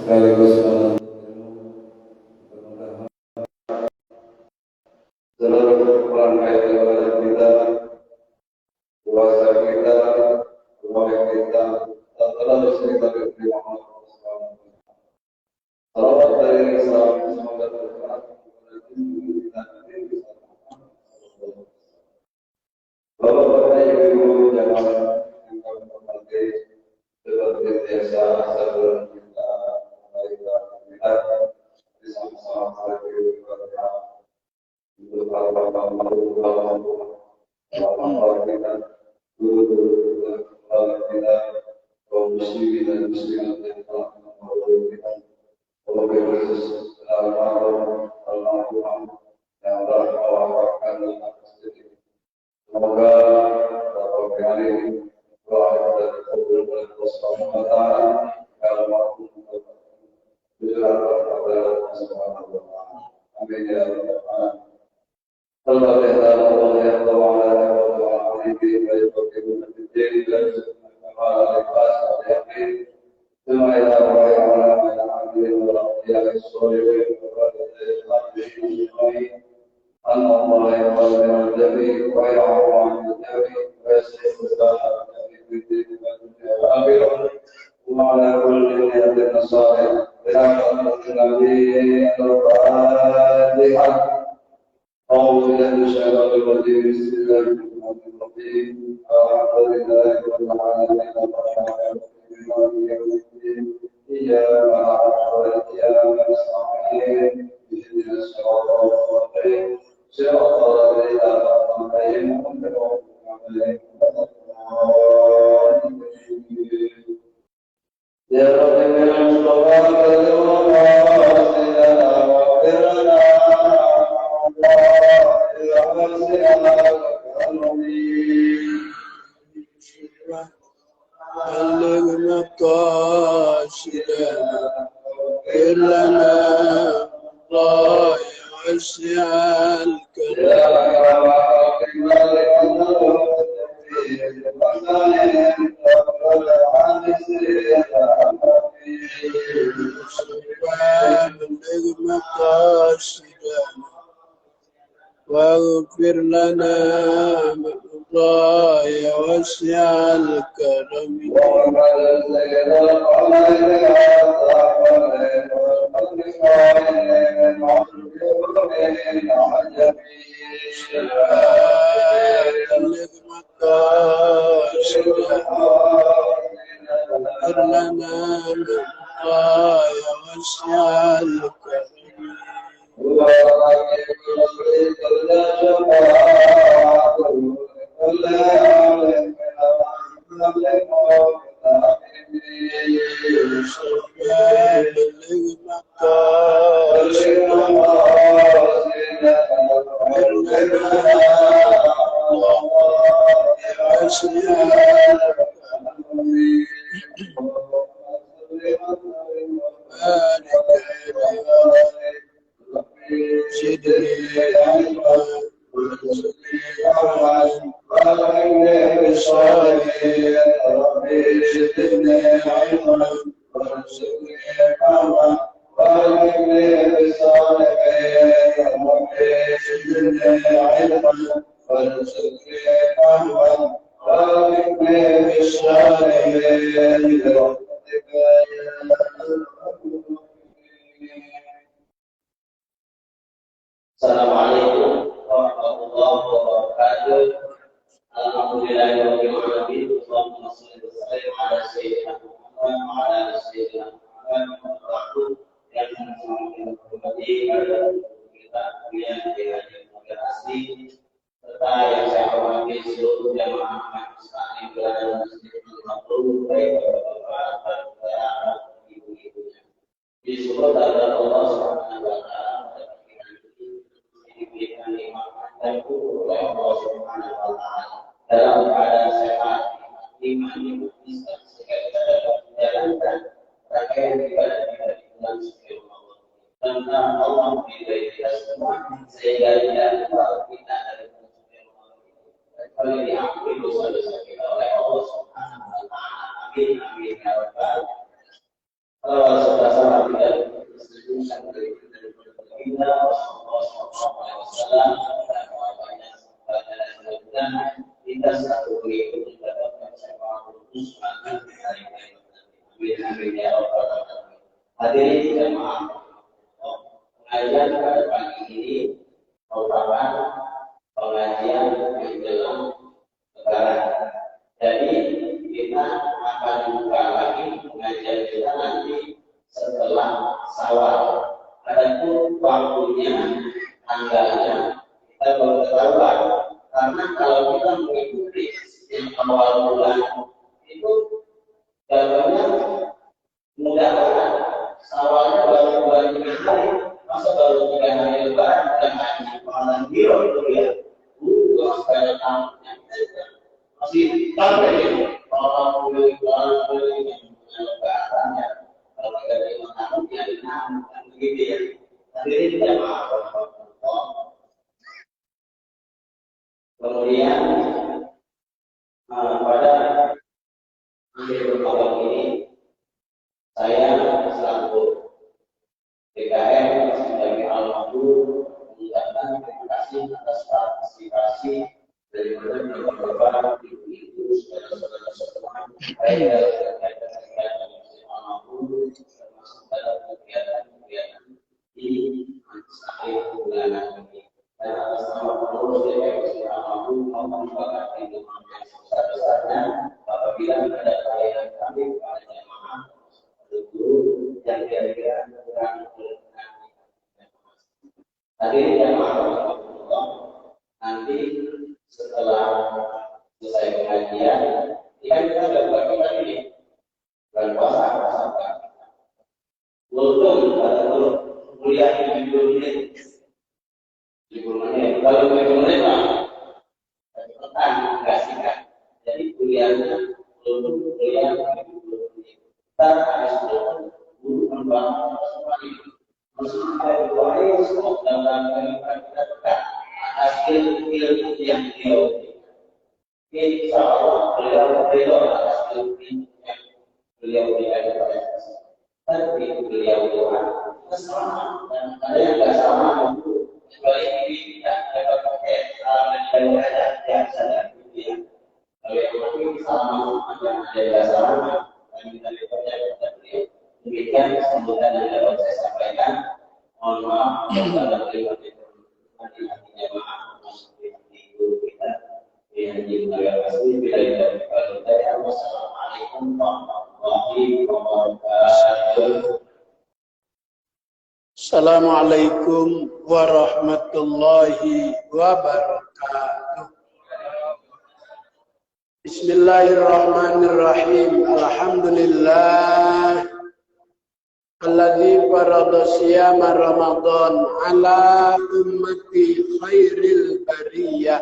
sekaligus seluruh rangkaian ibadah kita, puasa kita, rumah kita, dan terlalu kita beri Muhammad SAW. Salawat dari Islam semoga tercurah kepada kita nanti. Bapak-bapak, ibu-ibu, jamaah yang kami hormati, seperti biasa sebelum kita mulai kita bersama-sama beribadah untuk Allah kita, guru-guru kita, kaum muslimin dan muslimat yang telah menolong kita, wabil khusus almarhum yang telah mewafatkan dan atas. Semoga beberapa hari ini doa kita dikabul oleh Allah Subhanahu wa taala kalau mampu berdoa kepada Allah Subhanahu wa taala. Amin ya rabbal alamin. Alhamdulillah wa ala alihi wa sahbihi wa sallam. Allah yang paling menjadi wayang menjadi wasiat besar dari diri kami. Wala kulli niyatin salih. Berangkat Nabi Al-Fatihah. Alhamdulillah syaitanir rajim. Bismillahirrahmanirrahim. Alhamdulillahi rabbil alamin. Iyyaka na'budu wa iyyaka nasta'in. Ihdinas siratal mustaqim. صراط الذين أنعمت عليهم غير المغضوب عليهم ولا الضالين. يا رب من اصطفاك لنا واغفر لنا يا واسع الكرم بلغنا قاصدنا واغفر لنا الله واسع واغفر لنا الله واسع الكرم Assalamualaikum warahmatullahi wabarakatuh. Alhamdulillahirrahmanirrahim. Allahumma shalli wa sallim ala sayyidina Muhammad wa ala sayyidina Muhammad wa yang semakin berbagi pada kita kemudian dengan moderasi serta yang saya hormati seluruh jamaah Islam yang berada di Masjid Al-Makhluk, baik bapak-bapak dan ibu-ibunya. Disyukur kepada Allah Subhanahu wa taala diberikan nikmat dan oleh Allah Subhanahu wa taala dalam keadaan sehat, iman bisa sehingga kita dapat menjalankan rangkaian ibadah kita di bulan suci Ramadan. Karena Allah menilai kita semua sehingga tidak terlalu kita dari bulan suci Ramadan. Kalau diampuni dosa-dosa kita oleh Allah Subhanahu wa taala. Amin amin ya rabbal alamin. Kalau sudah salah tidak disesuaikan dari kita, Rasulullah SAW dan banyak kita satu itu mendapatkan syafaat khusus akan hari kiamat. Hadirin jemaah, pengajian pada pagi ini merupakan pengajian menjelang Lebaran. Jadi kita akan buka lagi pengajian kita nanti setelah Syawal. Adapun waktunya, tanggalnya kita baru ketahuan. Karena kalau kita mengikuti yang awal bulan itu jawabannya mudah kan? Syawalnya baru 2-3 hari, masa baru 3 hari Lebaran dan hanya pengalan biro itu ya. Supaya tamunya masih tahu ini orang beli yang Lebaran ya. Kalau tidak ada yang tamu ya tamu kan begitu ya. Tapi ini tidak maaf. Kemudian pada akhir tahun ini saya selaku DKM sebagai almarhum mengucapkan terima kasih atas partisipasi dari beberapa ibu-ibu saudara-saudara semua baik dalam kegiatan almarhum termasuk dalam kegiatan di akhir bulan ini. Dan atas nama pengurus DPR almarhum memberkati dengan besar-besarnya apabila ada pelayanan kami kepada jemaah guru yang kira-kira kurang berkenan. Hadirin jemaah nanti setelah selesai pengajian, kan kita sudah buat ini bulan puasa sampai kultum atau kuliah di 70 menit. 70 menit. Kalau 70 menit lah, cepetan, enggak singkat. Jadi kuliahnya kultum kuliah 70 menit. Kita harus guru membangun semua ini. Maksudnya doa semua dalam kehidupan kita dekat. Hasil ilmu yang beliau insya Allah beliau atas ilmu yang beliau berikan kepada kita. Tapi beliau doa sama dan ada yang tidak sama itu sebagai ini tidak dapat pakai yang ada biasa dan dia. Kalau yang lebih sama ada yang sama dan kita lihatnya kepada beliau. Demikian sambutan yang dapat saya sampaikan. Mohon maaf dalam lewat hati-hatinya maaf di guru kita yang dimuliakan bila tidak. Wassalamualaikum warahmatullahi wabarakatuh. Assalamualaikum warahmatullahi wabarakatuh. Bismillahirrahmanirrahim. Alhamdulillah alladzi farada siyama Ramadan ala ummati khairil bariyah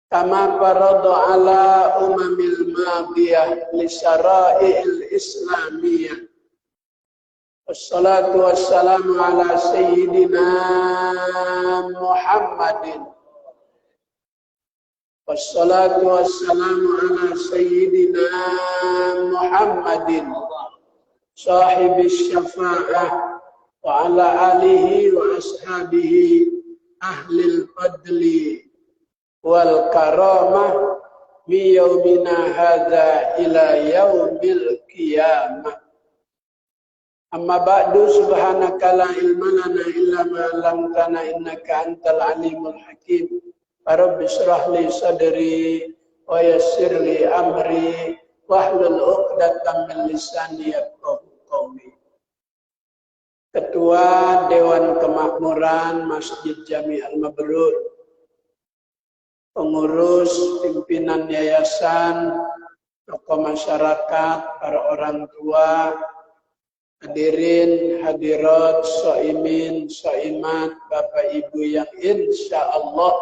kama farada ala umamil madiyah li syara'il islamiyah. Wassalatu wassalamu ala sayyidina Muhammadin. Wassalatu wassalamu ala sayyidina Muhammadin sahibis syafa'ah wa ala alihi wa ashabihi ahlil fadli wal karamah mi yaumina hadza ila yaumil qiyamah. Amma ba'du, subhanaka la ilma lana illa ma 'allamtana innaka antal alimul hakim. Rabbi shrah li sadri wa yassir li amri wahlul 'uqdatam min lisani yafqahu qawli. Ketua Dewan Kemakmuran Masjid Jami Al-Mabrur, pengurus pimpinan yayasan, tokoh masyarakat, para orang tua, hadirin, hadirat, shaimin, shaimat, Bapak Ibu yang insya Allah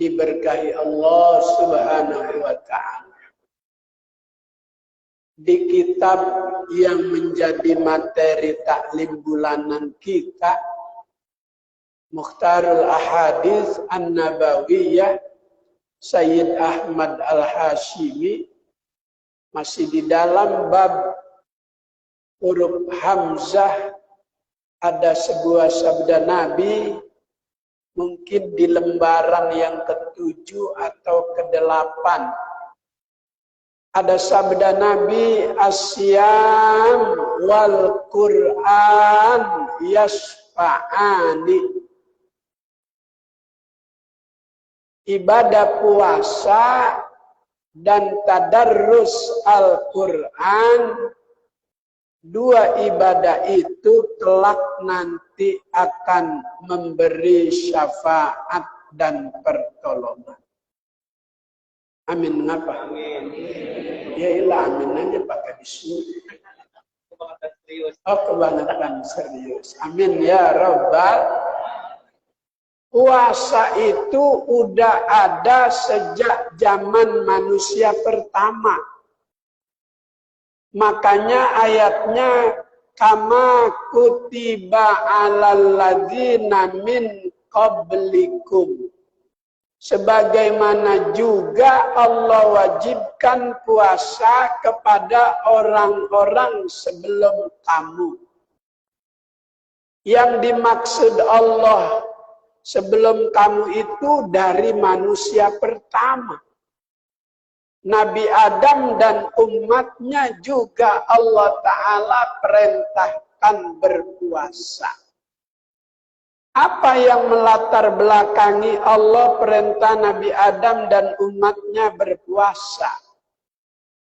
diberkahi Allah Subhanahu wa Ta'ala. Di kitab yang menjadi materi taklim bulanan kita, Mukhtarul Ahadits An-Nabawiyah Sayyid Ahmad Al-Hashimi, masih di dalam bab huruf Hamzah ada sebuah sabda Nabi, mungkin di lembaran yang ke-7 atau ke-8. Ada sabda Nabi, asyam wal Qur'an yasfa'ani. Ibadah puasa dan tadarrus Al-Quran, dua ibadah itu kelak nanti akan memberi syafaat dan pertolongan. Amin. Ngapa? Amin. Ya ilah, amin aja pakai disuruh. Oh, kebangetan serius. Amin ya Rabbal. Puasa itu udah ada sejak zaman manusia pertama. Makanya ayatnya kama kutiba alal ladzina min qablikum. Sebagaimana juga Allah wajibkan puasa kepada orang-orang sebelum kamu. Yang dimaksud Allah sebelum kamu itu dari manusia pertama. Nabi Adam dan umatnya juga Allah Ta'ala perintahkan berpuasa. Apa yang melatar belakangi Allah perintah Nabi Adam dan umatnya berpuasa?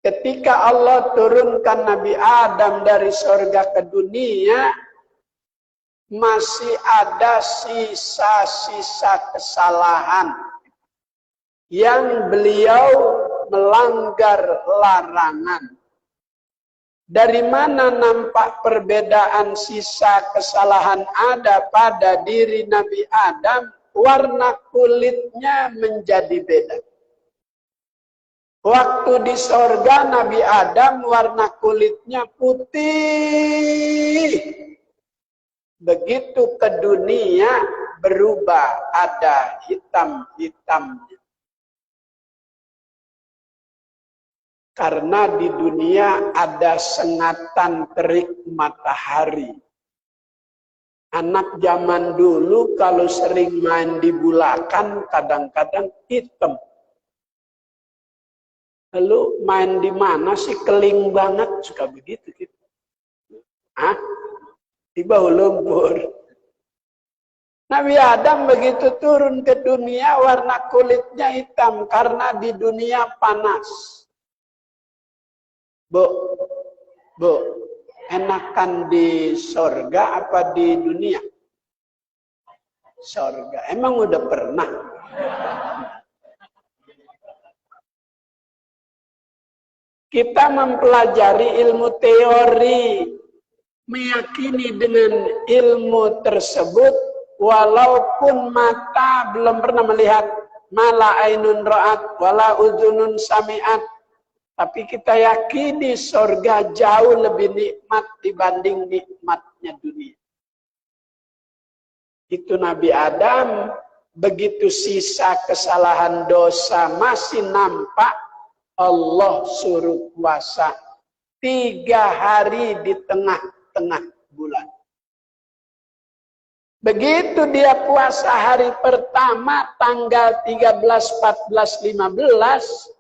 Ketika Allah turunkan Nabi Adam dari surga ke dunia, masih ada sisa-sisa kesalahan yang beliau melanggar larangan. Dari mana nampak perbedaan sisa kesalahan ada pada diri Nabi Adam? Warna kulitnya menjadi beda. Waktu di sorga Nabi Adam warna kulitnya putih. Begitu ke dunia berubah, ada hitam-hitamnya. Karena di dunia ada sengatan terik matahari. Anak zaman dulu kalau sering main di Bulakan kadang-kadang hitam. Lalu main di mana sih, keling banget, suka begitu gitu. Hah? Di bawah lumpur. Nabi Adam begitu turun ke dunia warna kulitnya hitam karena di dunia panas. Bu, enakan di sorga apa di dunia? Sorga. Emang udah pernah? Kita mempelajari ilmu teori, meyakini dengan ilmu tersebut, walaupun mata belum pernah melihat, mala ainun ra'at, wala uzunun sami'at, tapi kita yakini surga jauh lebih nikmat dibanding nikmatnya dunia. Itu Nabi Adam, begitu sisa kesalahan dosa masih nampak, Allah suruh puasa 3 hari di tengah-tengah bulan. Begitu dia puasa hari pertama, tanggal 13, 14, 15,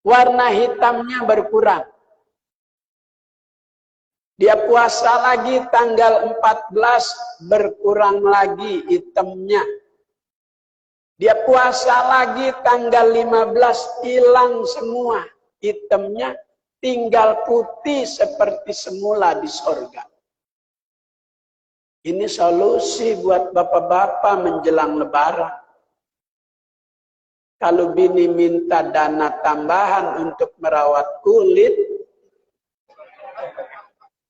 warna hitamnya berkurang. Dia puasa lagi tanggal 14, berkurang lagi hitamnya. Dia puasa lagi tanggal 15, hilang semua hitamnya, tinggal putih seperti semula di surga. Ini solusi buat bapak-bapak menjelang lebaran. Kalau bini minta dana tambahan untuk merawat kulit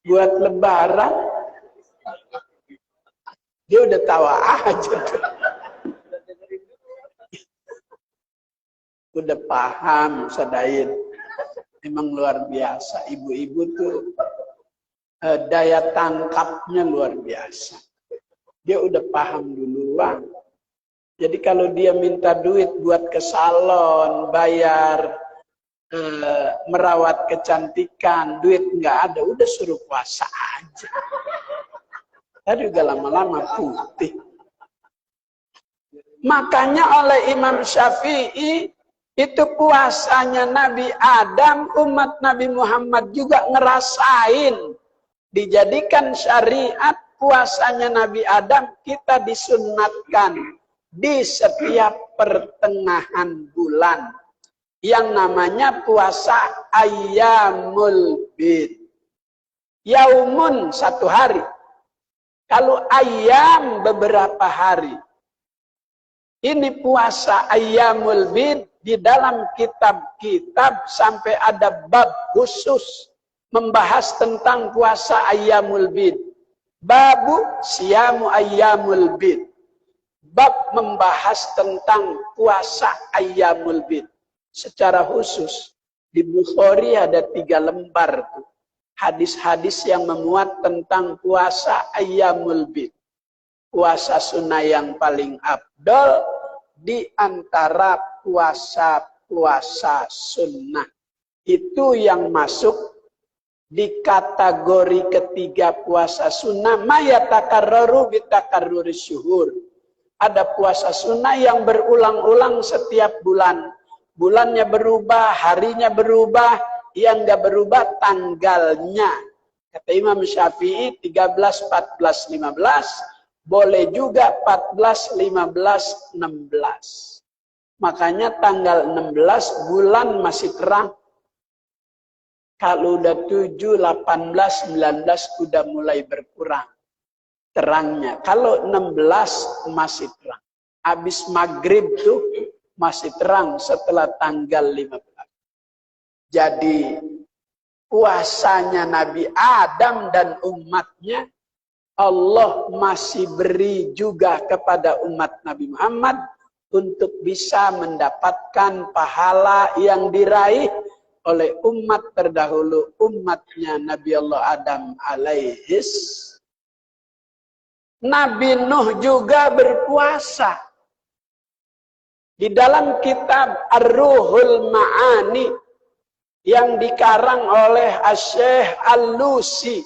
buat lebaran, dia udah tawa aja tuh. Udah paham, Sadain. Emang luar biasa. Ibu-ibu tuh daya tangkapnya luar biasa. Dia udah paham duluan. Jadi kalau dia minta duit buat ke salon, bayar merawat kecantikan, duit nggak ada, udah suruh puasa aja. Tadi juga lama-lama putih. Makanya oleh Imam Syafi'i, itu puasanya Nabi Adam, umat Nabi Muhammad juga ngerasain. Dijadikan syariat puasanya Nabi Adam, kita disunnatkan di setiap pertengahan bulan. Yang namanya puasa Ayyamul Bid. Yaumun 1 hari. Kalau ayam beberapa hari. Ini puasa Ayyamul Bid. Di dalam kitab-kitab sampai ada bab khusus membahas tentang puasa Ayyamul Bid. Babu siyamu Ayyamul Bid. Bab membahas tentang puasa Ayyamul Bid. Secara khusus di Bukhari ada 3 lembar tuh. Hadis-hadis yang memuat tentang puasa Ayyamul Bid. Puasa sunnah yang paling afdal di antara puasa-puasa sunnah. Itu yang masuk di kategori ketiga puasa sunnah. Mayatakarraru bitakarruri syuhur. Ada puasa sunnah yang berulang-ulang setiap bulan. Bulannya berubah, harinya berubah, yang nggak berubah tanggalnya. Kata Imam Syafi'i 13, 14, 15, boleh juga 14, 15, 16. Makanya tanggal 16 bulan masih terang. Kalau udah 7, 18, 19 udah mulai berkurang terangnya. Kalau 16 masih terang. Habis maghrib tuh masih terang setelah tanggal 15. Jadi puasanya Nabi Adam dan umatnya Allah masih beri juga kepada umat Nabi Muhammad untuk bisa mendapatkan pahala yang diraih oleh umat terdahulu, umatnya Nabi Allah Adam alaihis. Nabi Nuh juga berpuasa. Di dalam kitab Ar-Ruhul Ma'ani yang dikarang oleh Asy-Syaikh Al-Lusi,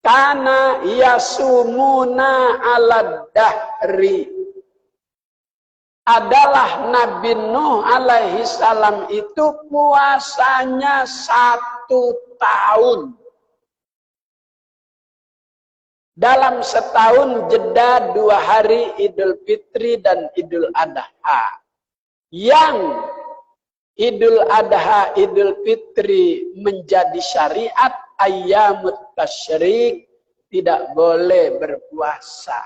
kana yasumuna ala dahri, adalah Nabi Nuh alaihi salam itu puasanya 1 tahun. Dalam setahun jeda 2 hari Idul Fitri dan Idul Adha. Yang Idul Adha, Idul Fitri menjadi syariat, ayyamut tasyrik tidak boleh berpuasa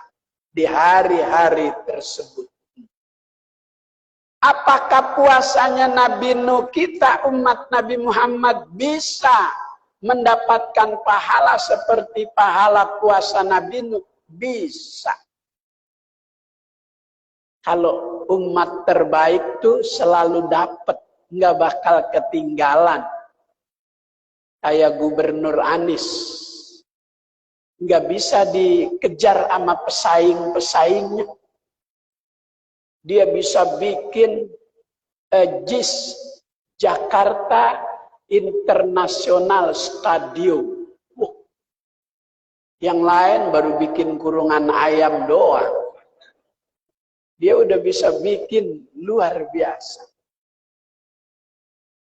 di hari-hari tersebut. Apakah puasanya Nabi Nuh kita umat Nabi Muhammad bisa mendapatkan pahala seperti pahala puasa Nabi Nuh? Bisa. Kalau umat terbaik tuh selalu dapat, nggak bakal ketinggalan. Kayak Gubernur Anies, nggak bisa dikejar sama pesaing-pesaingnya. Dia bisa bikin JIS Jakarta International Stadium. Yang lain baru bikin kurungan ayam doang. Dia udah bisa bikin luar biasa.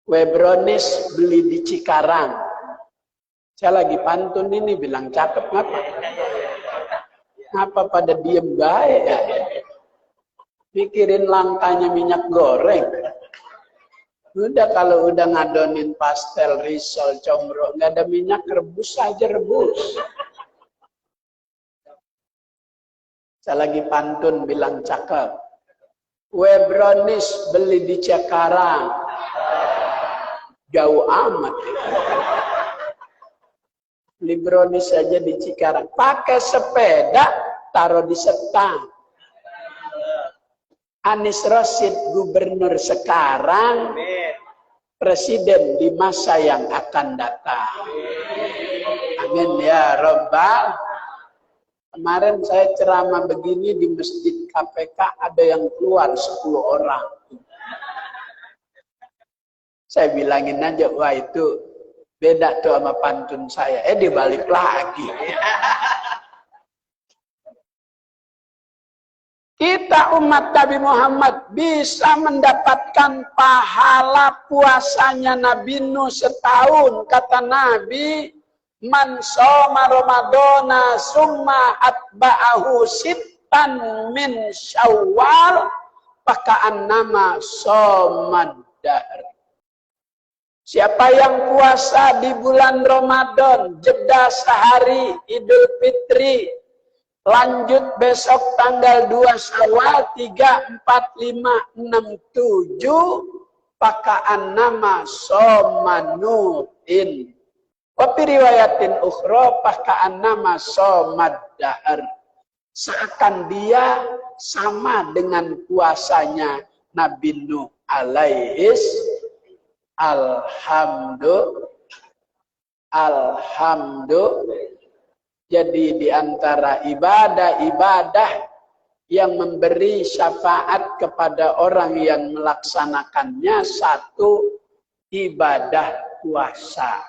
Kue brownies beli di Cikarang. Saya lagi pantun ini bilang cakep ngapa? Ngapa pada diem baik ya? Mikirin langkahnya minyak goreng. Udah kalau udah ngadonin pastel, risol, combro, nggak ada minyak, rebus aja rebus. Saya lagi pantun bilang cakep. Kue brownies beli di Cikarang. Jauh amat. Beli brownies aja di Cikarang. Pakai sepeda, taruh di setang. Anies Rasid gubernur sekarang, presiden di masa yang akan datang. Amin ya Rabbal. Kemarin saya ceramah begini di Masjid KPK, ada yang keluar 10 orang. Saya bilangin aja, wah itu beda tuh sama pantun saya. Dibalik lagi. Kita umat Nabi Muhammad bisa mendapatkan pahala puasanya Nabi Nuh setahun. Kata Nabi, man shoma Ramadana summa atba'ahu sittan min Syawal faka'annama shomad dahr. Siapa yang puasa di bulan Ramadan, jeda sehari Idul Fitri, lanjut besok tanggal 2 Syawal 3, 4, 5, 6, 7 paka'an nama somanutin. Wapi riwayatin ukhra paka'an nama somaddahar. Seakan dia sama dengan puasanya Nabi Nuh alaihis. Alhamdulillah. Jadi di antara ibadah-ibadah yang memberi syafaat kepada orang yang melaksanakannya, satu, ibadah puasa.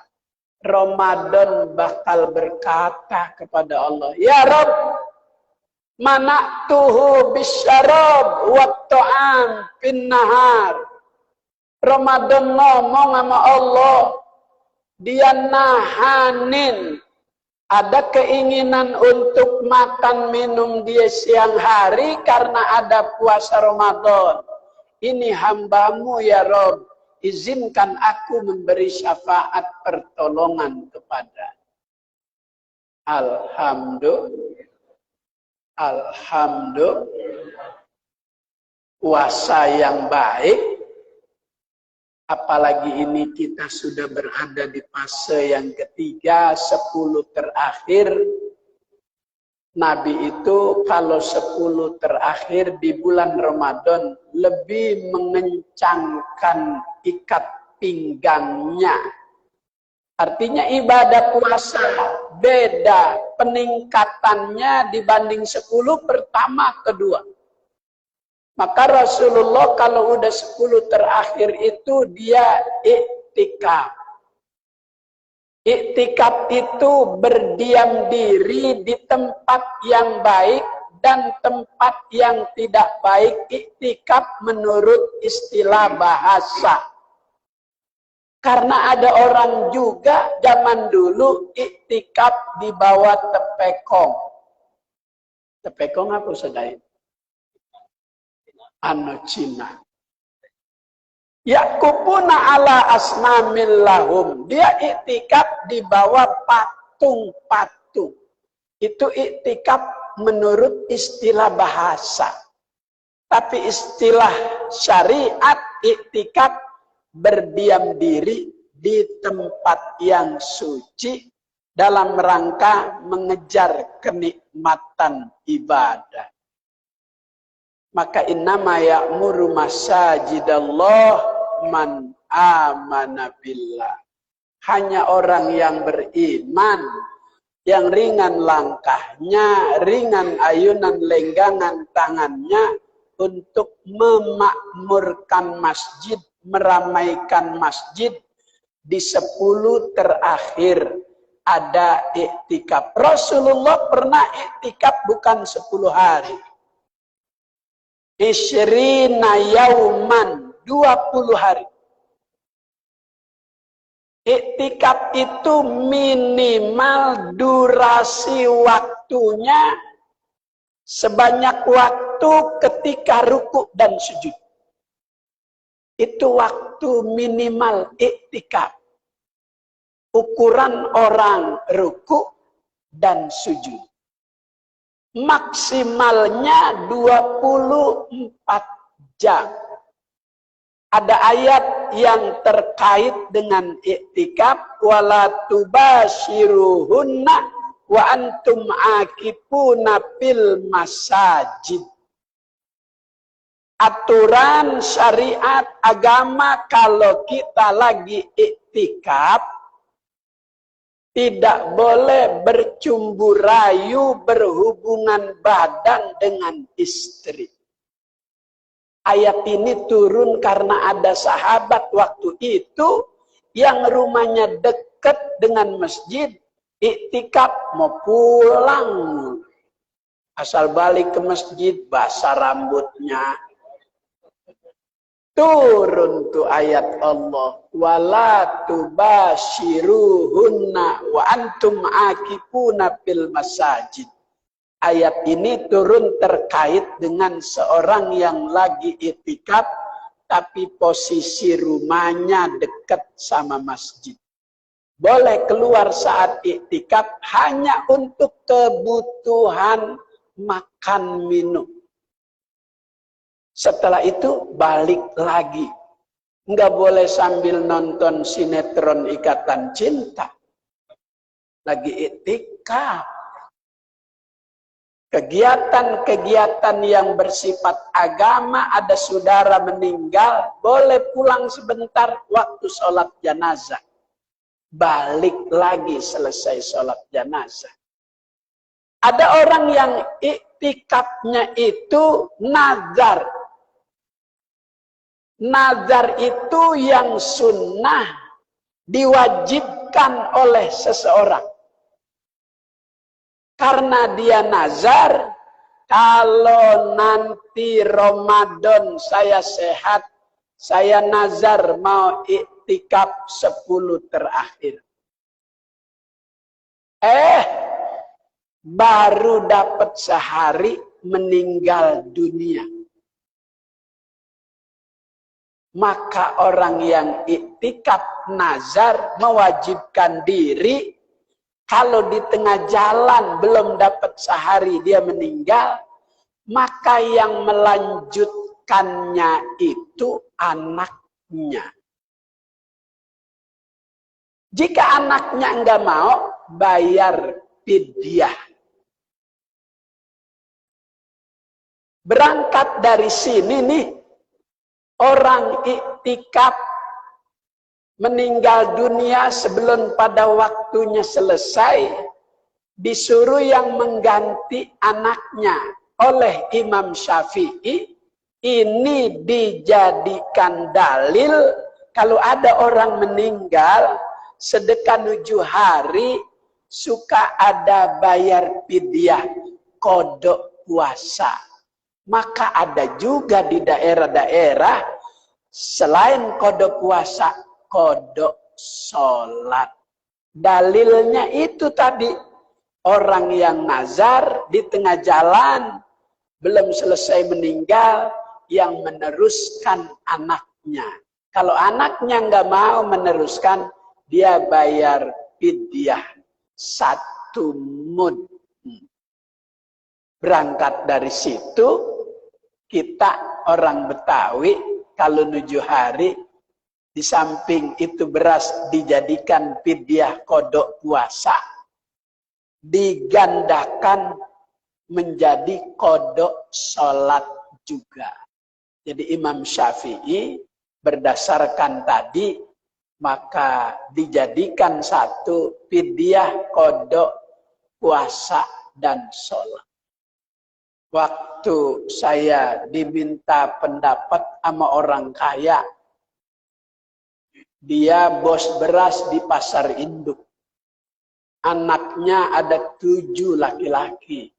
Ramadan bakal berkata kepada Allah, ya Rabb, mana'tuhu bisyarab wa ta'am fin nahar. Ramadan ngomong sama Allah, dia nahanin, ada keinginan untuk makan minum di siang hari karena ada puasa Ramadan. Ini hambamu ya Rob, izinkan aku memberi syafaat pertolongan kepada. Alhamdulillah. Puasa yang baik. Apalagi ini kita sudah berada di fase yang ketiga, 10 terakhir. Nabi itu kalau 10 terakhir di bulan Ramadan lebih mengencangkan ikat pinggangnya. Artinya ibadah puasa beda peningkatannya dibanding 10 pertama kedua. Maka Rasulullah kalau udah 10 terakhir itu dia iktikaf. Iktikaf itu berdiam diri di tempat yang baik dan tempat yang tidak baik. Iktikaf menurut istilah bahasa. Karena ada orang juga zaman dulu iktikaf di bawah tepekong. Tepekong apa saudara? Anu Cina. Yakupuna ala asnamil lahum. Dia iktikaf di bawah patung-patung. Itu iktikaf menurut istilah bahasa. Tapi istilah syariat iktikaf berdiam diri di tempat yang suci dalam rangka mengejar kenikmatan ibadah. Maka innama ya'muru masajidallah man amana billah. Hanya orang yang beriman, yang ringan langkahnya, ringan ayunan lenggangan tangannya untuk memakmurkan masjid, meramaikan masjid di 10 terakhir ada iktikaf. Rasulullah pernah iktikaf bukan 10 hari. Isyrina yauman, 20 hari. Iktikaf itu minimal durasi waktunya sebanyak waktu ketika ruku dan sujud. Itu waktu minimal iktikaf. Ukuran orang ruku dan sujud. Maksimalnya 24 jam. Ada ayat yang terkait dengan iktikaf, wala tubashiruhunna wa antum akifuna fil masajid. Aturan syariat agama kalau kita lagi iktikaf tidak boleh bercumbu rayu, berhubungan badan dengan istri. Ayat ini turun karena ada sahabat waktu itu yang rumahnya dekat dengan masjid, iktikaf mau pulang. Asal balik ke masjid, basah rambutnya. Turun tuh ayat Allah. Wala tubashiruhunna wa antum akifuna fil masajid. Ayat ini turun terkait dengan seorang yang lagi iktikaf, tapi posisi rumahnya dekat sama masjid. Boleh keluar saat iktikaf hanya untuk kebutuhan makan minum. Setelah itu balik lagi. Nggak boleh sambil nonton sinetron Ikatan Cinta. Lagi iktikaf. Kegiatan-kegiatan yang bersifat agama, ada saudara meninggal, boleh pulang sebentar waktu sholat jenazah. Balik lagi selesai sholat jenazah. Ada orang yang iktikafnya itu nazar. Nazar itu yang sunnah diwajibkan oleh seseorang. Karena dia nazar, kalau nanti Ramadan saya sehat, saya nazar mau iktikaf 10 terakhir. Baru dapat sehari meninggal dunia. Maka orang yang iktikaf nazar mewajibkan diri, kalau di tengah jalan belum dapat sehari dia meninggal, maka yang melanjutkannya itu anaknya. Jika anaknya enggak mau, bayar fidyah. Berangkat dari sini nih, orang iktikaf meninggal dunia sebelum pada waktunya selesai, disuruh yang mengganti anaknya oleh Imam Syafi'i. Ini dijadikan dalil kalau ada orang meninggal sedekah 7 hari, suka ada bayar fidyah, kodok puasa. Maka ada juga di daerah-daerah selain kodok puasa, kodok sholat. Dalilnya itu tadi, orang yang nazar di tengah jalan belum selesai meninggal, yang meneruskan anaknya. Kalau anaknya nggak mau meneruskan, dia bayar fidyah 1 mud. Berangkat dari situ, kita orang Betawi kalau 7 hari, di samping itu beras dijadikan fidyah kodok puasa, digandakan menjadi kodok sholat juga. Jadi Imam Syafi'i berdasarkan tadi, maka dijadikan 1 fidyah kodok puasa dan sholat. Waktu saya diminta pendapat sama orang kaya, dia bos beras di pasar induk. Anaknya ada 7 laki-laki.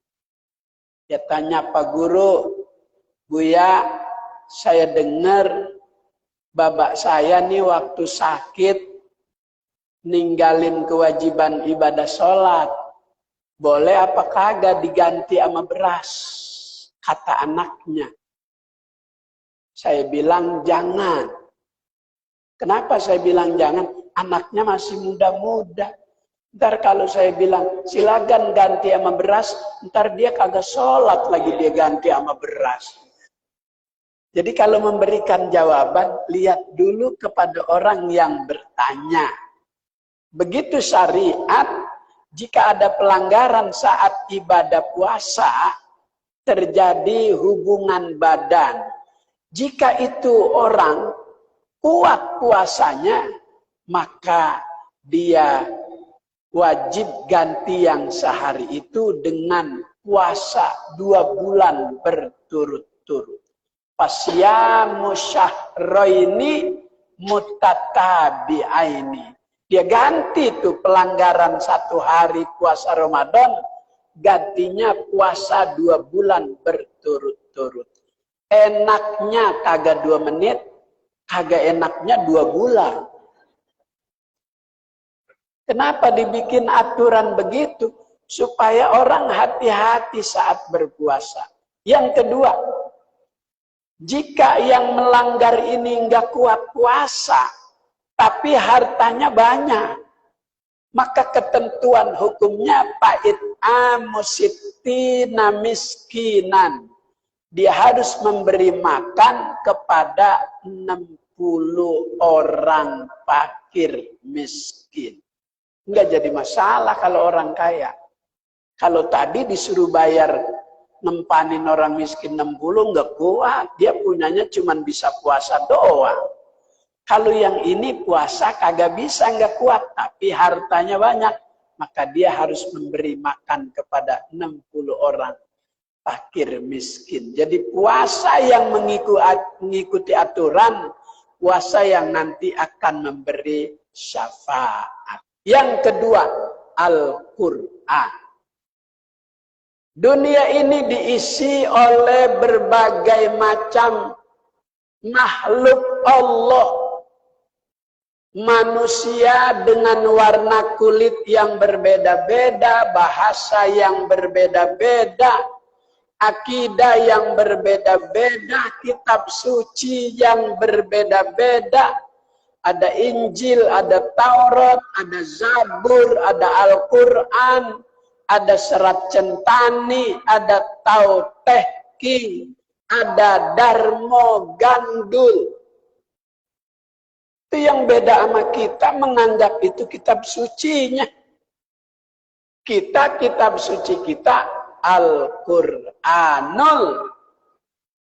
Dia tanya, Pak Guru, Buya, saya dengar bapak saya nih waktu sakit ninggalin kewajiban ibadah sholat. Boleh apa kagak diganti sama beras? Kata anaknya. Saya bilang jangan. Kenapa saya bilang jangan? Anaknya masih muda-muda. Ntar kalau saya bilang silakan ganti sama beras, ntar dia kagak sholat lagi dia ganti sama beras. Jadi kalau memberikan jawaban, lihat dulu kepada orang yang bertanya. Begitu syariat, jika ada pelanggaran saat ibadah puasa, terjadi hubungan badan. Jika itu orang kuat puasanya, maka dia wajib ganti yang sehari itu dengan puasa 2 bulan berturut-turut. Fasyamu syahraini mutatabi'aini. Dia ganti tuh pelanggaran 1 hari puasa Ramadan, gantinya puasa 2 bulan berturut-turut. Enaknya kagak 2 menit, kagak enaknya 2 bulan. Kenapa dibikin aturan begitu? Supaya orang hati-hati saat berpuasa. Yang kedua, jika yang melanggar ini nggak kuat puasa, tapi hartanya banyak, maka ketentuan hukumnya pa'id amusittina miskinan. Dia harus memberi makan kepada 60 orang fakir miskin. Enggak jadi masalah kalau orang kaya. Kalau tadi disuruh bayar nempanin orang miskin 60 enggak kuat. Dia punyanya cuma bisa puasa doang. Kalau yang ini puasa kagak bisa, enggak kuat. Tapi hartanya banyak. Maka dia harus memberi makan kepada 60 orang fakir miskin. Jadi puasa yang mengikuti aturan, puasa yang nanti akan memberi syafaat. Yang kedua, Al-Quran. Dunia ini diisi oleh berbagai macam makhluk Allah. Manusia dengan warna kulit yang berbeda-beda, bahasa yang berbeda-beda, akidah yang berbeda-beda, kitab suci yang berbeda-beda. Ada Injil, ada Taurat, ada Zabur, ada Al-Quran, ada Serat Centani, ada Tautehki, ada Darmo Gandul. Itu yang beda sama kita, menganggap itu kitab sucinya. Kitab suci kita Al-Quranul.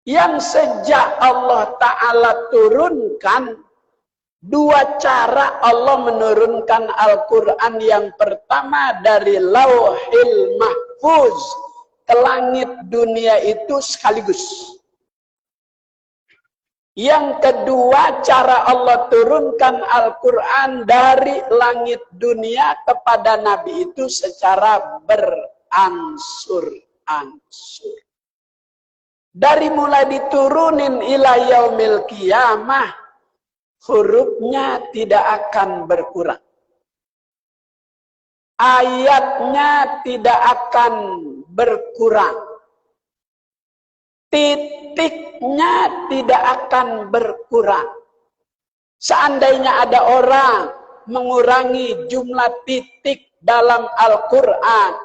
Yang sejak Allah Ta'ala turunkan, 2 cara Allah menurunkan Al-Quran. Yang pertama dari Lauhil Mahfuz ke langit dunia itu sekaligus. Yang kedua, cara Allah turunkan Al-Quran dari langit dunia kepada Nabi itu secara beransur-ansur. Dari mulai diturunin ila yaumil qiyamah, hurufnya tidak akan berkurang. Ayatnya tidak akan berkurang. Titiknya tidak akan berkurang. Seandainya ada orang mengurangi jumlah titik dalam Al-Quran,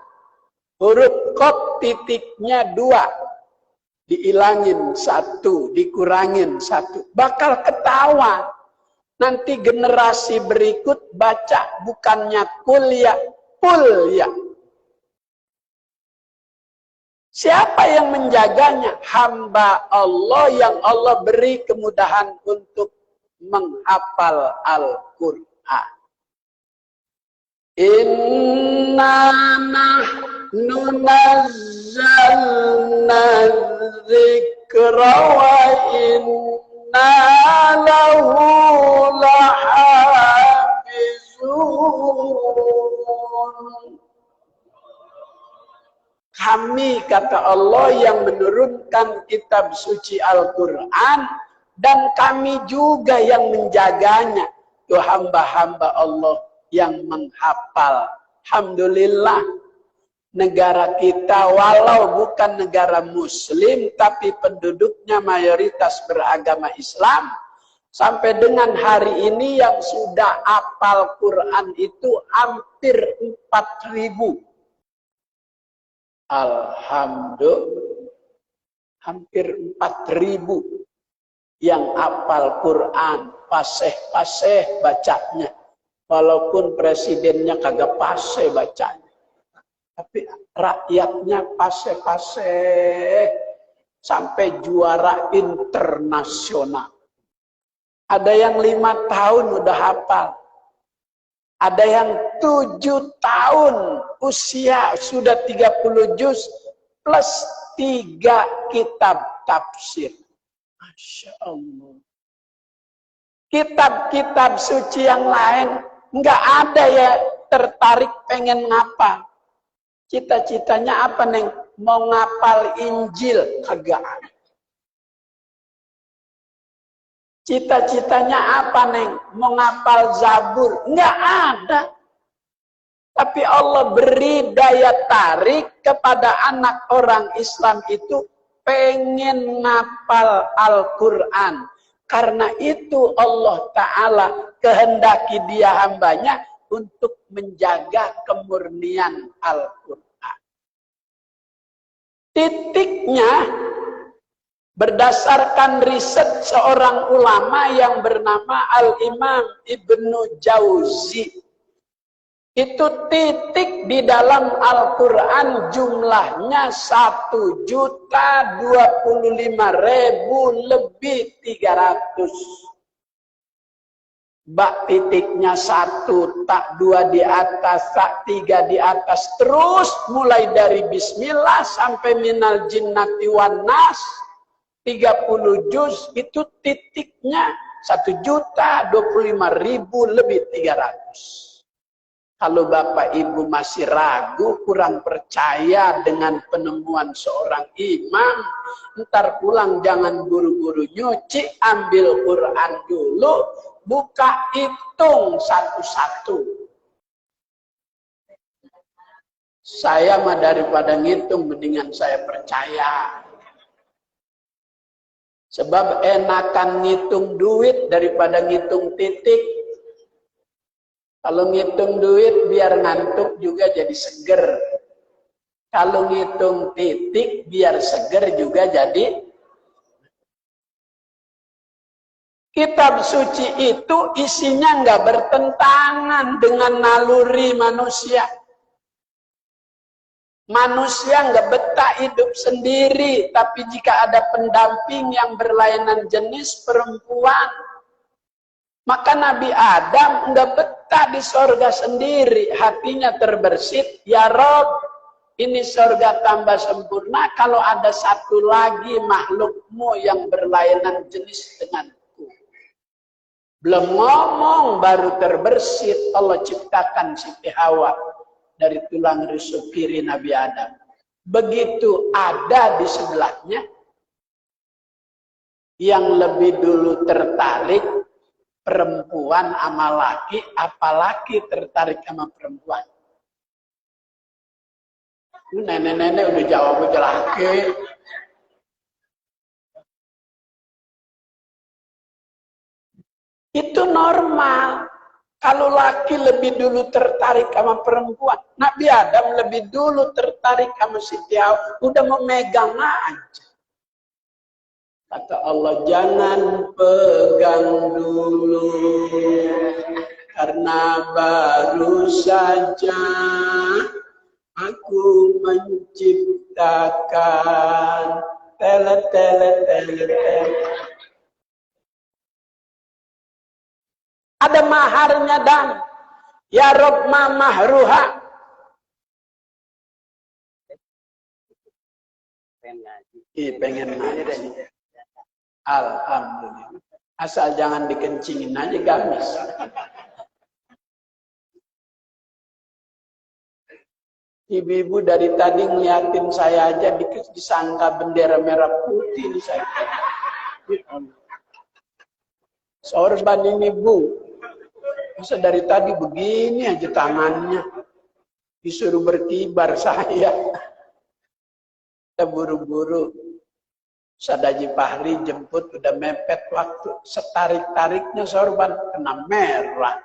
huruf qaf titiknya 2, diilangin 1, dikurangin 1, bakal ketahuan. Nanti generasi berikut baca bukannya kuliah, kuliah. Siapa yang menjaganya? Hamba Allah yang Allah beri kemudahan untuk menghafal Al-Quran. Inna nahnu nazzalna dzikra wa inna lahu lahafizun. Kami, kata Allah, yang menurunkan kitab suci Al-Quran, dan kami juga yang menjaganya. Itu hamba-hamba Allah yang menghafal. Alhamdulillah, negara kita walau bukan negara muslim, tapi penduduknya mayoritas beragama Islam. Sampai dengan hari ini yang sudah hafal Quran itu hampir 4.000. Alhamdulillah, hampir 4.000 yang hafal Quran, fasih-fasih bacanya. Walaupun presidennya kagak fasih bacanya, tapi rakyatnya fasih-fasih sampai juara internasional. Ada yang 5 tahun udah hafal. Ada yang 7 tahun usia sudah 30 juz plus 3 kitab tafsir. Masya Allah. Kitab-kitab suci yang lain nggak ada ya tertarik pengen ngapal. Cita-citanya apa, Neng? Mau ngapal Injil? Kagak ada. Cita-citanya apa, Neng? Mau ngapal Zabur? Nggak ada. Tapi Allah beri daya tarik kepada anak orang Islam itu pengen ngapal Al-Quran. Karena itu Allah Ta'ala kehendaki dia hambanya untuk menjaga kemurnian Al-Quran. Titiknya berdasarkan riset seorang ulama yang bernama Al-Imam Ibnu Jauzi. Itu titik di dalam Al-Quran jumlahnya 1.025.000 lebih 300. Bak titiknya 1, tak 2 di atas, tak 3 di atas. Terus mulai dari bismillah sampai minal jinnati wan nas. 30 juz itu titiknya 1.025.000 lebih 300. Kalau Bapak Ibu masih ragu, kurang percaya dengan penemuan seorang imam, ntar pulang jangan buru-buru nyuci, ambil Quran dulu, buka hitung satu-satu. Saya mah daripada ngitung, mendingan saya percaya. Sebab enakan ngitung duit daripada ngitung titik. Kalau ngitung duit biar ngantuk juga jadi seger. Kalau ngitung titik biar seger juga jadi. Kitab suci itu isinya nggak bertentangan dengan naluri manusia. Manusia nggak betah hidup sendiri, tapi jika ada pendamping yang berlainan jenis perempuan, maka Nabi Adam nggak betah di sorga sendiri, hatinya terbersit. Ya Rob, ini sorga tambah sempurna kalau ada satu lagi makhlukmu yang berlainan jenis denganku. Belum ngomong baru terbersit, Allah ciptakan Siti Hawa dari tulang rusuk kiri Nabi Adam. Begitu ada di sebelahnya yang lebih dulu tertarik perempuan sama laki, apalagi tertarik sama perempuan. Nenek-nenek udah jawab aja laki. Itu normal. Kalau laki lebih dulu tertarik sama perempuan, Nabi Adam lebih dulu tertarik sama Siti Hawa, udah memegang aja. Kata Allah, jangan pegang dulu, karena baru saja aku menciptakan. Ada maharnya dan ya Rob ma mahruha. Pengen ngaji. Alhamdulillah. Asal jangan dikencingin aja gamis. Ibu-ibu dari tadi ngeliatin saya aja disangka bendera merah putih nih saya. Sorban ini Bu. Masa dari tadi begini aja tangannya. Disuruh berkibar saya. Kita buru-buru. Sadaji Fahri jemput udah mepet waktu. Setarik-tariknya sorban kena merah.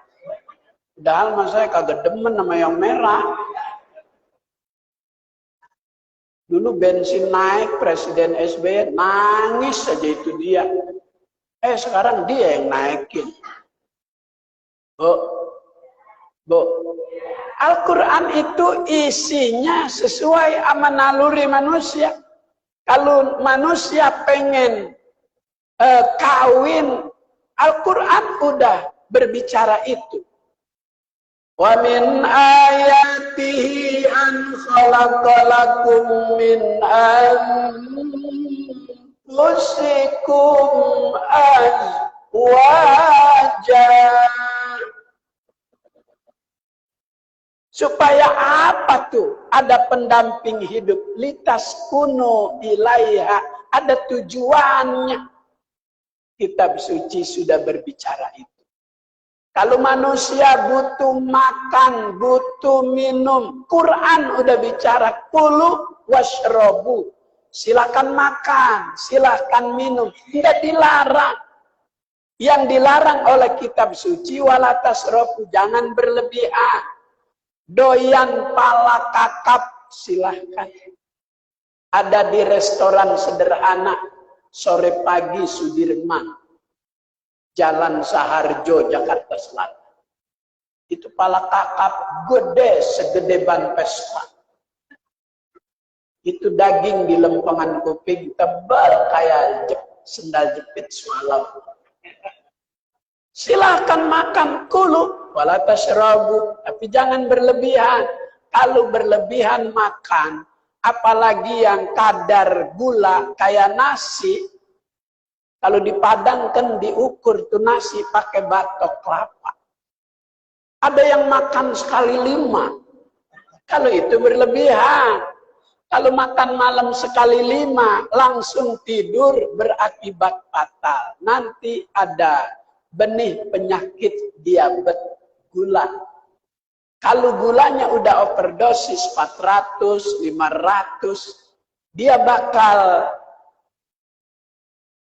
Padahal mas saya kagak demen sama yang merah. Dulu bensin naik, Presiden SBY nangis saja itu dia. Sekarang dia yang naikin. Bu, Al-Quran itu isinya sesuai sama naluri manusia. Kalau manusia pengen kawin, Al-Quran udah berbicara itu. Wa min ayatihi an khalaqalakum min anfusikum azwaja. Supaya apa tuh? Ada pendamping hidup. Litas kuno ilaiha. Ada tujuannya. Kitab suci sudah berbicara itu. Kalau manusia butuh makan, butuh minum. Quran udah bicara. Kulu washrobu. Silakan makan, silakan minum. Tidak dilarang. Yang dilarang oleh kitab suci. Walatasrobu. Jangan berlebihan. Doyan pala kakap, silahkan. Ada di restoran sederhana, sore pagi Sudirman, Jalan Saharjo, Jakarta Selatan. Itu pala kakap gede, segede ban Vespa. Itu daging di lempengan kuping, tebal kayak sendal jepit semalam. Silahkan makan, kulu, wala tashrabu, tapi jangan berlebihan. Kalau berlebihan makan, apalagi yang kadar gula kayak nasi, kalau di Padang kan diukur tuh nasi pakai batok kelapa. Ada yang makan sekali 5. Kalau itu berlebihan. Kalau makan malam sekali 5, langsung tidur berakibat fatal. Nanti ada benih penyakit diabetes gula. Kalau gulanya udah overdosis 400, 500, dia bakal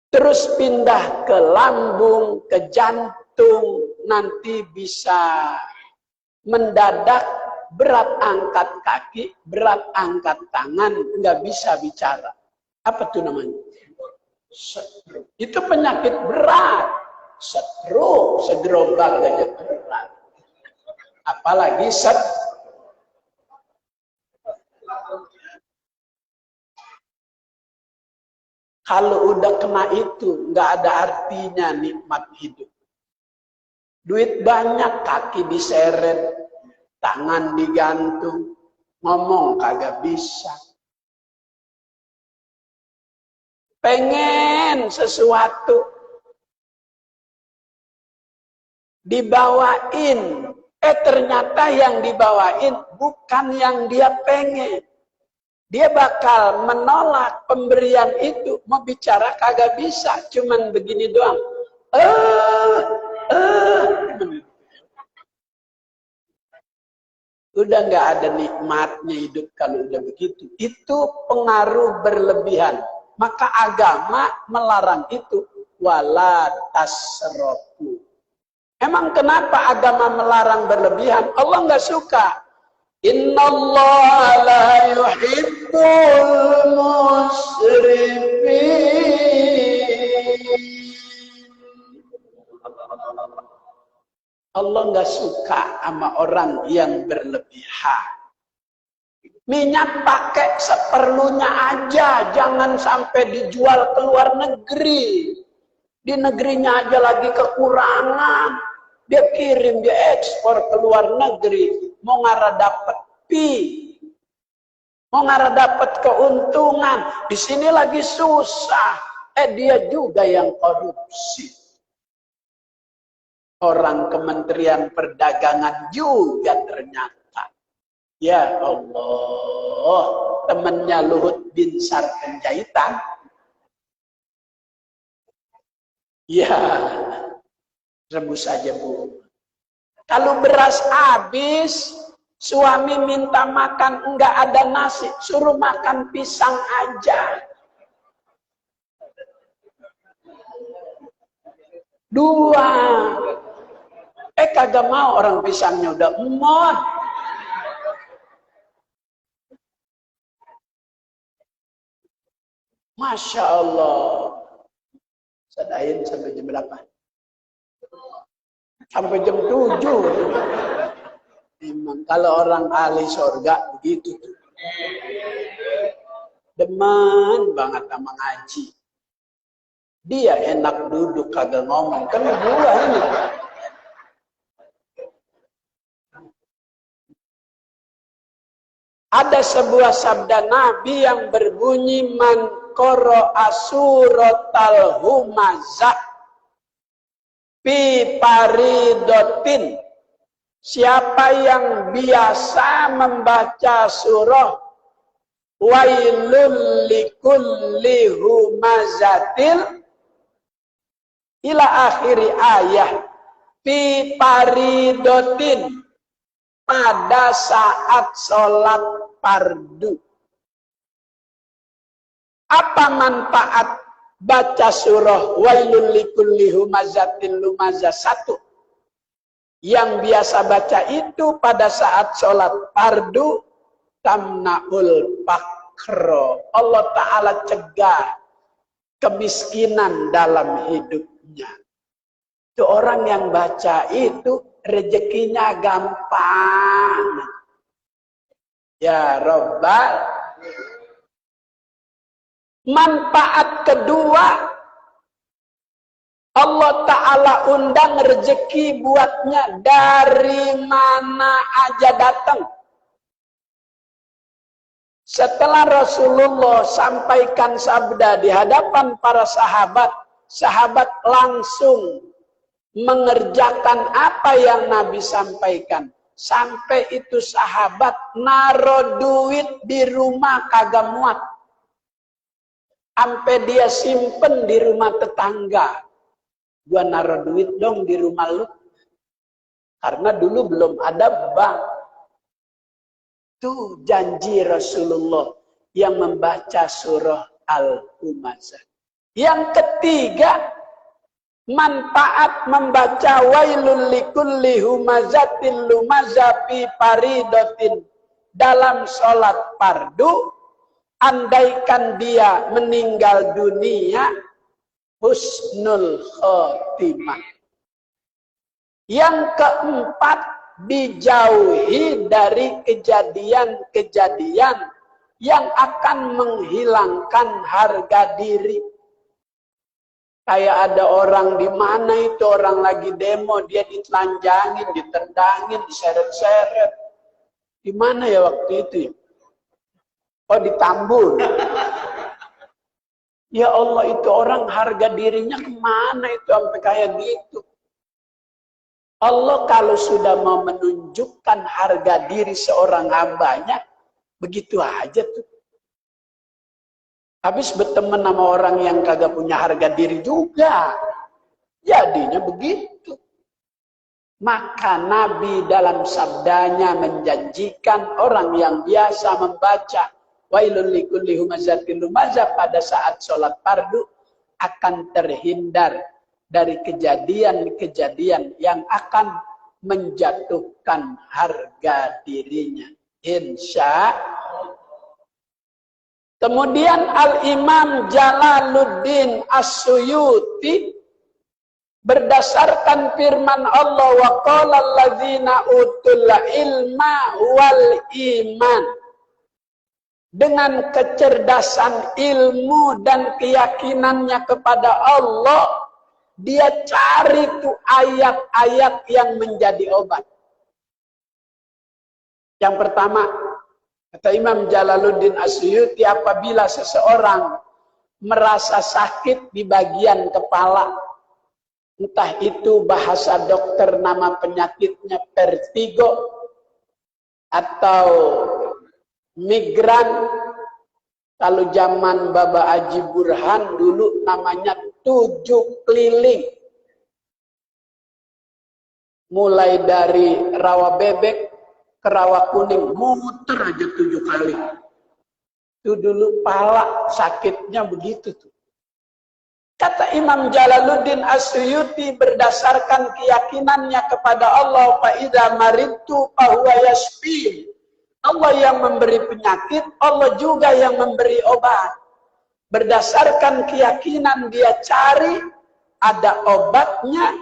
terus pindah ke lambung, ke jantung, nanti bisa mendadak berat angkat kaki, berat angkat tangan, nggak bisa bicara. Apa tuh namanya? Itu penyakit berat. Segerobak aja berat. Apalagi kalau udah kena itu, nggak ada artinya nikmat hidup. Duit banyak, kaki diseret, tangan digantung, ngomong kagak bisa. Pengen sesuatu, dibawain, ternyata yang dibawain bukan yang dia pengen. Dia bakal menolak pemberian itu, mau bicara kagak bisa, cuman begini doang. Udah nggak ada nikmatnya hidup kalau udah begitu. Itu pengaruh berlebihan. Maka agama melarang itu. Wala tasrofu. Emang kenapa agama melarang berlebihan? Allah nggak suka. Innallaha la yuhibbul musrifin. Allah nggak suka sama orang yang berlebihan. Minyak pakai seperlunya aja, jangan sampai dijual ke luar negeri. Di negerinya aja lagi kekurangan. Dia kirim, dia ekspor ke luar negeri. Mau ngarah dapat mau ngarah dapat keuntungan. Di sini lagi susah. Dia juga yang korupsi. Orang Kementerian Perdagangan juga ternyata. Ya Allah, temannya Luhut Binsar Penjahitan. Ya, rebus aja Bu. Kalau beras habis, suami minta makan, enggak ada nasi, suruh makan pisang aja. 2. Kagak mau, orang pisangnya udah emot. Masya Allah. Sadain sampai jam 8. Sampai jam 7. Memang kalau orang ahli surga begitu tuh. Demen banget sama ngaji. Dia enak duduk kagak ngomong. Kan gua ini. Ada sebuah sabda Nabi yang berbunyi man qara'a suratal humazah fi faridatin, siapa yang biasa membaca surah wailul likulli humazatil ila akhiri ayah fi faridatin, pada saat sholat fardu. Apa manfaat baca surah wailul likulli humazatil lumazah? Satu, yang biasa baca itu pada saat sholat fardu, tamnaul fakro, Allah Ta'ala cegah kemiskinan dalam hidupnya. Itu orang yang baca itu rezekinya gampang. Ya Rabbal. Manfaat kedua, Allah Ta'ala undang rezeki buatnya dari mana aja datang. Setelah Rasulullah sampaikan sabda di hadapan para sahabat, sahabat langsung mengerjakan apa yang Nabi sampaikan. Sampai itu sahabat naruh duit di rumah kagak muat. Sampai dia simpen di rumah tetangga. Gua naruh duit dong di rumah lu. Karena dulu belum ada bank. Itu janji Rasulullah yang membaca surah Al-Humazah. Yang ketiga, manfaat membaca wailul likulli humazatil lumazah fi faridatin dalam sholat fardu, andaikan dia meninggal dunia, husnul khotimah. Yang keempat, dijauhi dari kejadian-kejadian yang akan menghilangkan harga diri. Kayak ada orang di mana itu orang lagi demo, dia ditelanjangin, ditendangin, diseret-seret. Di mana ya waktu itu? Oh, di Tambun. Ya Allah, itu orang harga dirinya kemana itu sampai kayak gitu? Allah kalau sudah mau menunjukkan harga diri seorang hambanya, begitu aja tuh. Habis berteman sama orang yang kagak punya harga diri juga. Jadinya begitu. Maka Nabi dalam sabdanya menjanjikan orang yang biasa membaca wailul likulli humazatil lumazah pada saat sholat fardu akan terhindar dari kejadian-kejadian yang akan menjatuhkan harga dirinya. Insya Allah. Kemudian Al-Imam Jalaluddin As-Suyuti berdasarkan firman Allah, wa qala alladzina utul ilma wal iman, dengan kecerdasan ilmu dan keyakinannya kepada Allah, dia cari tuh ayat-ayat yang menjadi obat. Yang pertama, kata Imam Jalaluddin As-Suyuti, apabila seseorang merasa sakit di bagian kepala, entah itu bahasa dokter nama penyakitnya vertigo atau migran, kalau zaman Baba Haji Burhan dulu namanya 7 keliling. Mulai dari Rawa Bebek ke Rawa Kuning, muter aja 7 kali. Itu dulu pala sakitnya begitu tuh. Kata Imam Jalaluddin As-Suyuti berdasarkan keyakinannya kepada Allah, fa idza maridtu fa huwa yashfi. Allah yang memberi penyakit, Allah juga yang memberi obat. Berdasarkan keyakinan dia cari, ada obatnya.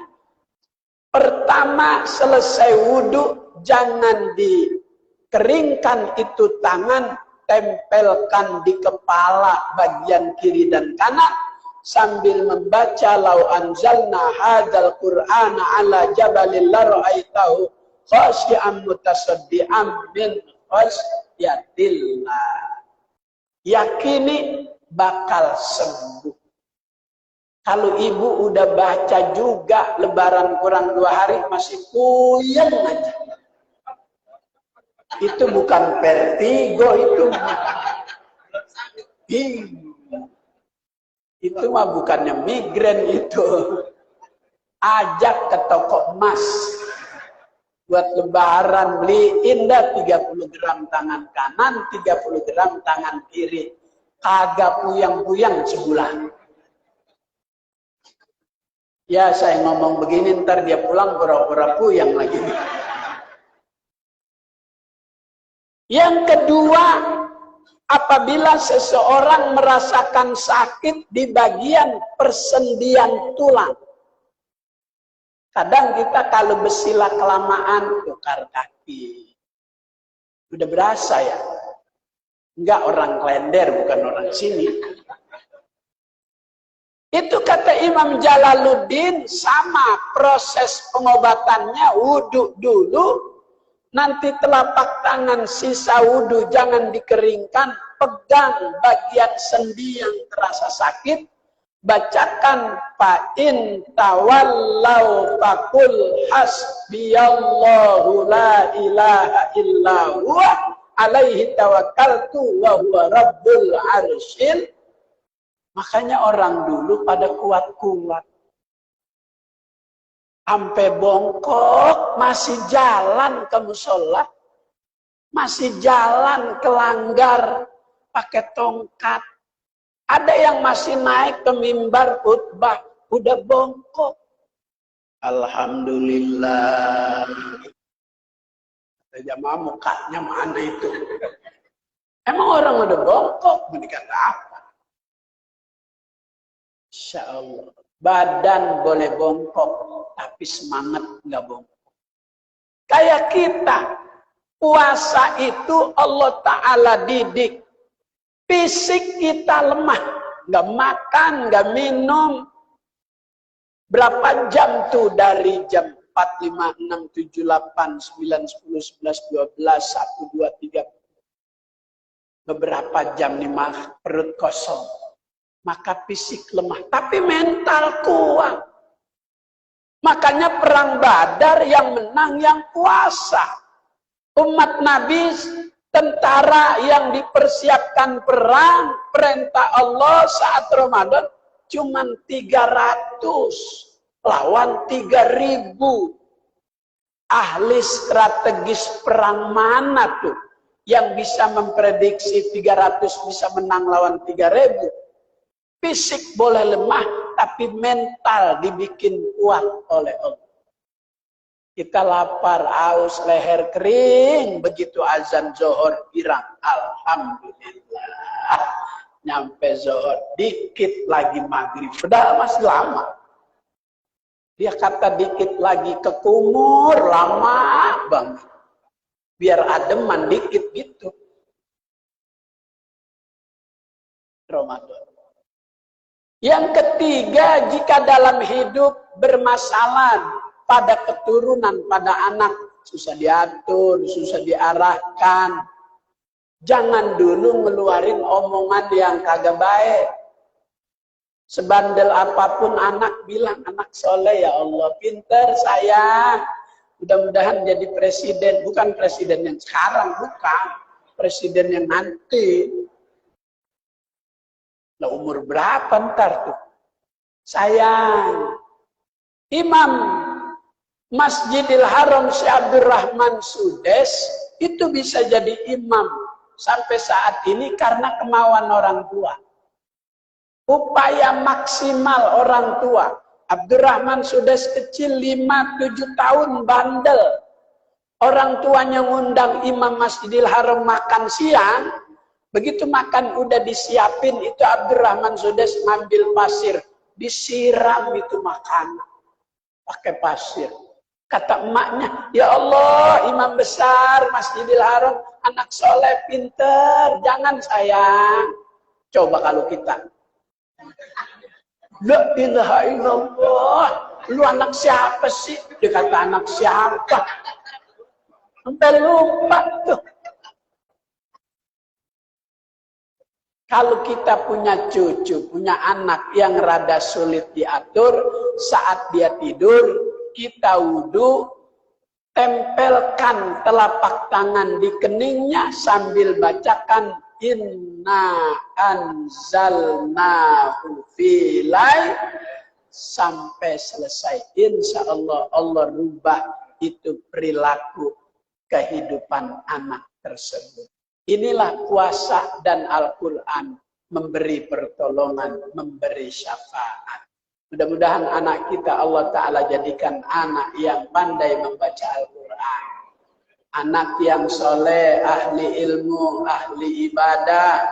Pertama, selesai wudhu, jangan dikeringkan itu tangan, tempelkan di kepala bagian kiri dan kanan, sambil membaca lau anzalna hadzal qur'ana ala jabalin la ra'aitahu khashi'an mutasaddian min khasyatillah. Yakini bakal sembuh. Kalau ibu udah baca juga lebaran kurang 2 hari masih puyeng aja. Itu bukan vertigo, itu mah bukannya migrain itu. Ajak ke toko emas. Buat lebaran beliin dah 30 gram tangan kanan, 30 gram tangan kiri. Kagak puyang-puyang sebulan. Ya saya ngomong begini ntar dia pulang pura-pura puyang lagi. Yang kedua, apabila seseorang merasakan sakit di bagian persendian tulang. Kadang kita kalau bersilah kelamaan tukar kaki. Udah berasa ya? Enggak, orang Klender bukan orang sini. Itu kata Imam Jalaluddin, sama proses pengobatannya, wudhu dulu, nanti telapak tangan sisa wudhu jangan dikeringkan, pegang bagian sendi yang terasa sakit, bacakan fa'in tawallau faqul hasbiyallahu la ilaha illa huwa alaihi tawakkaltu wa huwa rabbul arsyil. Makanya orang dulu pada kuat-kuat. Sampai bongkok masih jalan ke musola, masih jalan ke langgar pakai tongkat. Ada yang masih naik ke mimbar khutbah, udah bongkok. Alhamdulillah. Jamaah mukanya mana itu? Emang orang udah bongkok, menikah apa? Insya Allah. Badan boleh bongkok, tapi semangat nggak bongkok. Kayak kita, puasa itu Allah Ta'ala didik. Fisik kita lemah, nggak makan, nggak minum. Berapa jam tuh dari jam 4, 5, 6, 7, 8, 9, 10, 11, 12, 1, 2, 3. Beberapa jam nih perut kosong. Maka fisik lemah, tapi mental kuat. Makanya perang Badar yang menang yang puasa. Umat Nabi, tentara yang dipersiapkan perang, perintah Allah saat Ramadan cuma 300 lawan 3000. Ahli strategis perang mana tuh yang bisa memprediksi 300 bisa menang lawan 3000? Fisik boleh lemah, tapi mental dibikin kuat oleh Allah. Kita lapar, haus, leher kering, begitu azan zuhur girang. Alhamdulillah. Nyampe zuhur, dikit lagi maghrib. Padahal masih lama. Dia kata dikit lagi ke kumur, lama banget. Biar ademan dikit gitu. Ramadan. Yang ketiga, jika dalam hidup bermasalah pada keturunan, pada anak, susah diatur, susah diarahkan, jangan dulu ngeluarin omongan yang kagak baik. Sebandel apapun anak bilang, anak soleh ya Allah, pinter saya, mudah-mudahan jadi presiden, bukan presiden yang sekarang, bukan, presiden yang nanti. Nah, umur berapa ntar tuh? Sayang. Imam Masjidil Haram Syekh Abdurrahman Sudes itu bisa jadi imam sampai saat ini karena kemauan orang tua. Upaya maksimal orang tua. Abdurrahman Sudes kecil 5-7 tahun bandel. Orang tuanya ngundang Imam Masjidil Haram makan siang. Begitu makan udah disiapin, itu Abdurrahman Sudes ngambil pasir, disiram itu makanan pakai pasir. Kata emaknya, ya Allah, imam besar Masjidil Haram, anak soleh, pinter, jangan sayang. Coba kalau kita, la ilaha illallah, lu anak siapa sih? Dia kata anak siapa? Sampai lupa tuh. Kalau kita punya cucu, punya anak yang rada sulit diatur, saat dia tidur, kita wudhu, tempelkan telapak tangan di keningnya sambil bacakan inna anzalnahu fi lail sampai selesai. Insya Allah Allah rubah itu perilaku kehidupan anak tersebut. Inilah kuasa dan Al-Quran memberi pertolongan, memberi syafaat. Mudah-mudahan anak kita Allah Ta'ala jadikan anak yang pandai membaca Al-Quran. Anak yang soleh, ahli ilmu, ahli ibadah,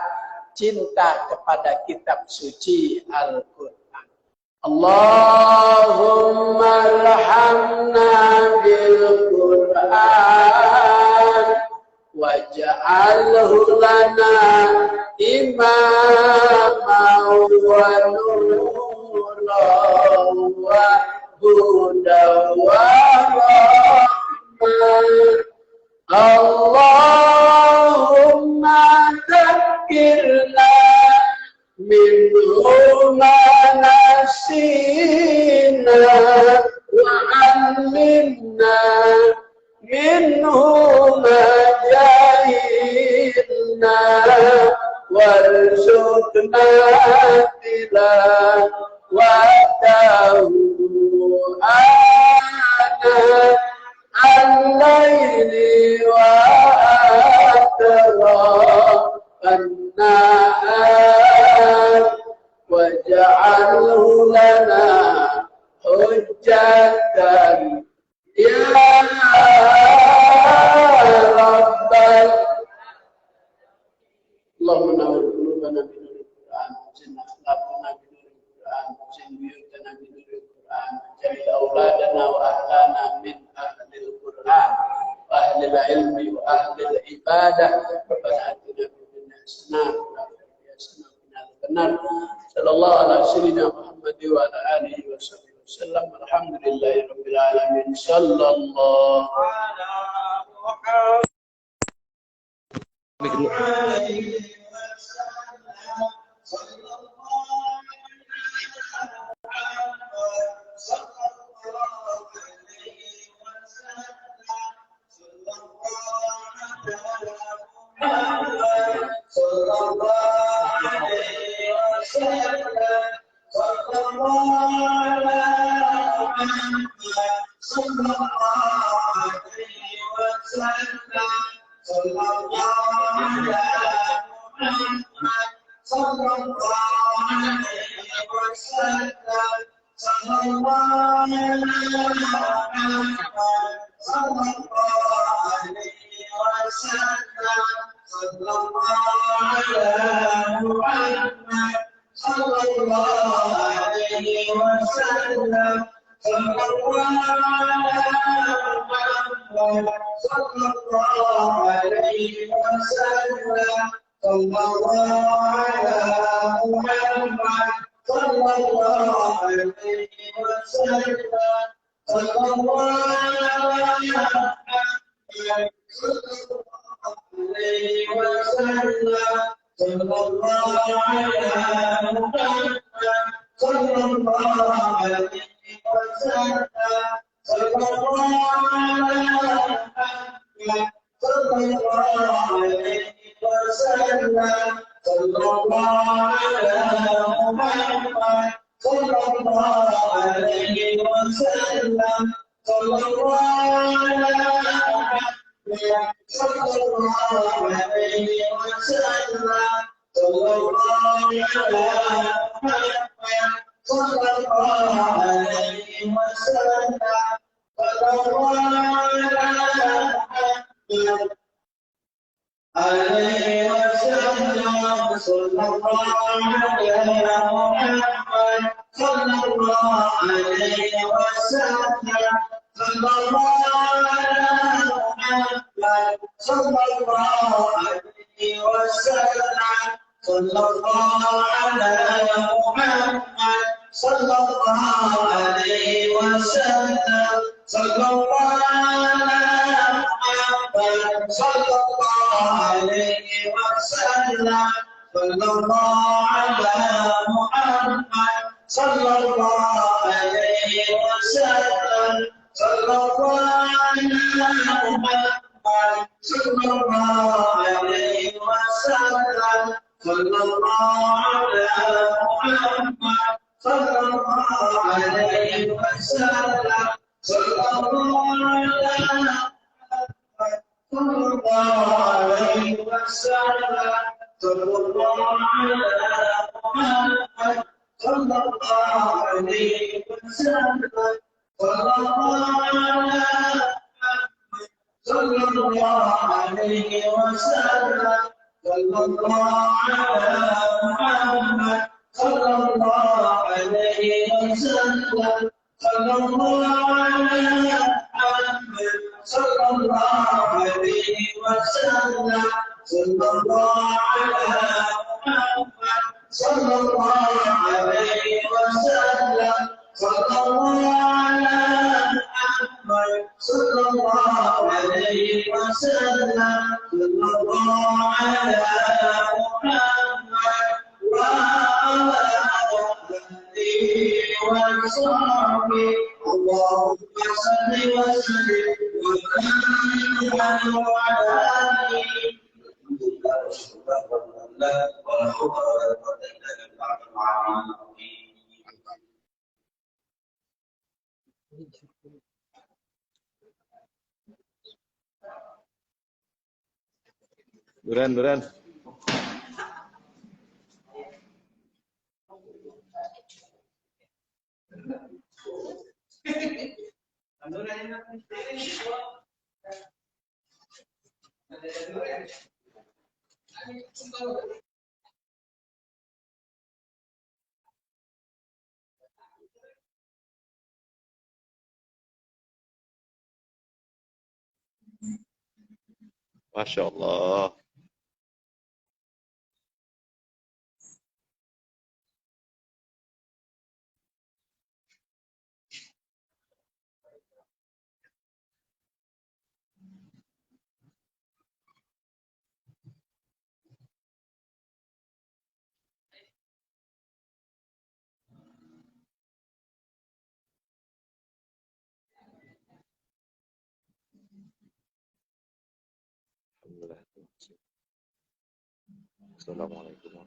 cinta kepada kitab suci Al-Quran. Allahumma arhamna bil-Quran waj'alhu lana imaman wa nuran wa hudan wa rahmatan. Allahumma dzakirna minhu ma nasina wa 'allimna minhu ma jahilna warzuqna tilawatahu ana al-laili wa atrafan waj'alhu lana hujjatan ya Rabbal Allahumma nawwir qulubana binuril Qur'an zin akhlaqana binuril Qur'an zin buyutana binuril Qur'an ja'al auladana wa ahlana min ahlil Qur'an wa ahlil ilmi wa ahlil ibadah rabbana atina fid dunya hasanah wa fil akhirati hasanah sallallahu ala sayyidina Muhammad wa ala alihi wa sahbihi wasallam alhamdulillahi rabbil alamin sallallahu ala Muhammad صلى الله على محمد صلى الله عليه وسلم صلى الله على محمد صلى الله عليه وسلم صلى الله على محمد صلى الله عليه وسلم صلى الله على محمد صلى الله عليه وسلم صلى الله على محمد صلى الله عليه وسلم صلى الله على محمد صلى الله عليه وسلم صلى الله على محمد صلى الله عليه وسلم صلى الله على محمد صلى الله عليه وسلم صلى الله على محمد صلى الله عليه وسلم صلى الله على محمد صلى الله عليه وسلم صلى الله على محمد وعلى آله وصحبه اللهم صل وسلم وبارك على آله ولا حول ولا قوة إلا بالله العظيم. Duran. Masya Allah. Alhamdulillah. Assalamualaikum.